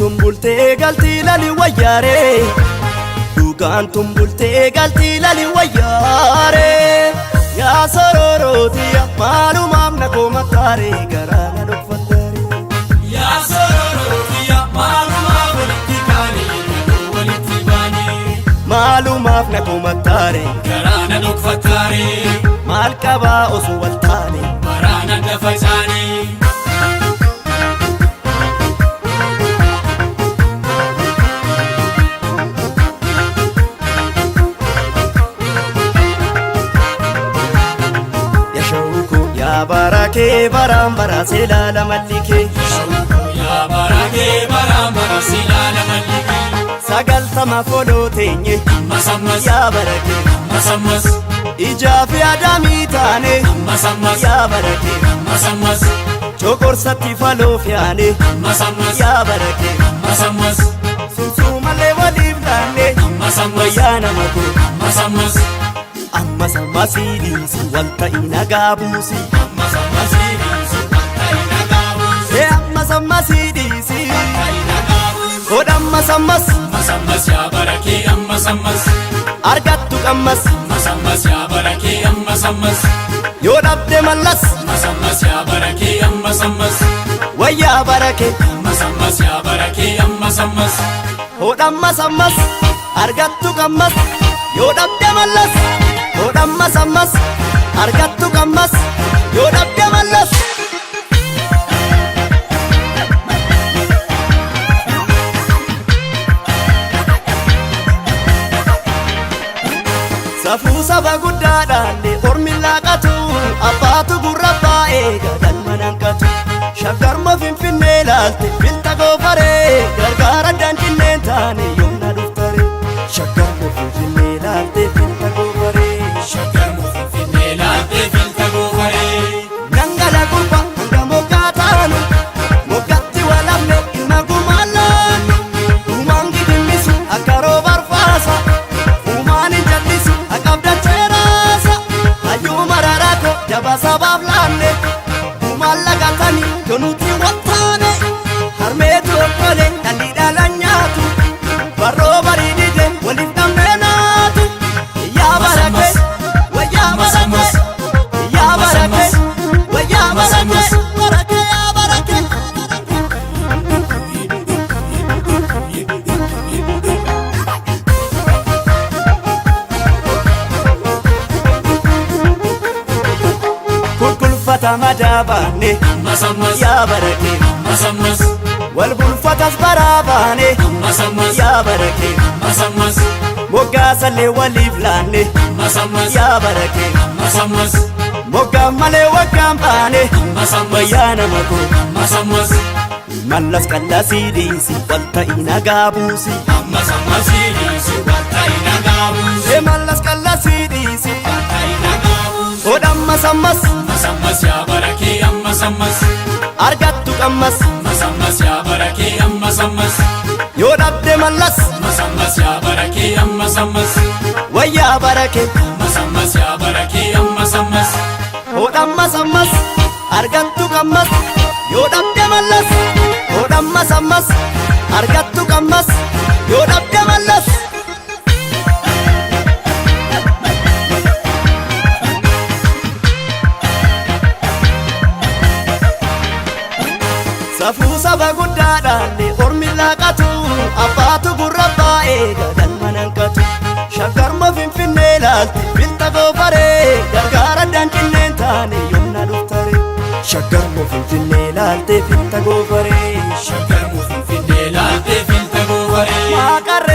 tumbultee galtii lali wayyaare dugaan tumbultee galtii lali wayyaare yaa sororootiya maalumaaf na koomataare garaa na dhokfattaare yaa sororootiya maalumaaf walitti kaanii walitti baanii maalumaaf na koomataare garaa na dhokfattaare maal qabaa osoo wal taane waraana dafa isaanii Barake barambara selala malike ya barake barambara selala malike sagal tama folo tenye masammas ya barake masammas ijafi adami tane masammas ya barake masammas chokor satti falo fiane masammas ya barake masammas susumale walibdane masammas ya namako masammas amma samasidi si wanta inagabusi amma samasidi si wanta inagabusi amma samasidi si wanta inagabusi kodamma samas masammas ya barake amma sammas argattu qammas masammas ya barake amma sammas yo dhabde mallas masammas ya barake amma sammas wayya barake masammas ya barake amma sammas hodamma sammas argattu qammas yo dhabde mallas hodamma sammas argattu qammas yo dhabde mallas safuu saba guddaadhaalle ormi laaqatu abbaatu gurra baa'ee gadalma nanqatu shaggarma finfinnee laalte bilta goofaree gargaara danqinneen taane yoomna dhuftare shaggarma finfinnee laalte bilta goofaree shaggarma finfinnee laalte bilta goofaree nangala gurba hanga moggaa taanu moggatti walamne ilma gumaallaannu uumaan gidimmisu akka rooba arfaasa uumaan hin jallisu akkabda cheeraasa hayyuu mararaako jaba sabaaf laanne uumaan lagatanii yoo nuti wattaane harmeetu okkole dhalli dhalan nyaatu barroo barii dide waliif dhabnee naatu yaa barake wayyaa barake yaa barake wayyaa barake barake yaa barake kulkulfata madaabaane masammas yaa barake masammas wal bulfatas baraabaane masammas yaa barake masammas moggaasallee waliif laanne masammas yaa barake masammas moggaaf malee waggaan baane masammas wayyaa nama koo masammas mallas qallasii dhiisi wanta inagaa buusi masammas si wanta inagabusi mallas qallasii dhiisi wanta inagabusi hodhamma sammas masammas ya barake amma sammas argattu qammas masammas ya barake amma sammas yoo dhabde mallas masammas ya barake amma sammas wayyaa barake masammas ya barake amma sammas hodhamma sammas argattu qammas yoo dhabde mallas hodhamma sammas argattu qammas yoo dhabde mallas safuu saba guddaadhaalle ormi laaqatu abbaatu gurra baa'ee gadalma nanqatu shaggarma finfinnee laalte bilta goofaree gargaara danqinneen taane yoomna dhuftare shaggarma finfinnee laalte bilta goofaree shaggarma finfinnee laalte bilta goofaree waaqarre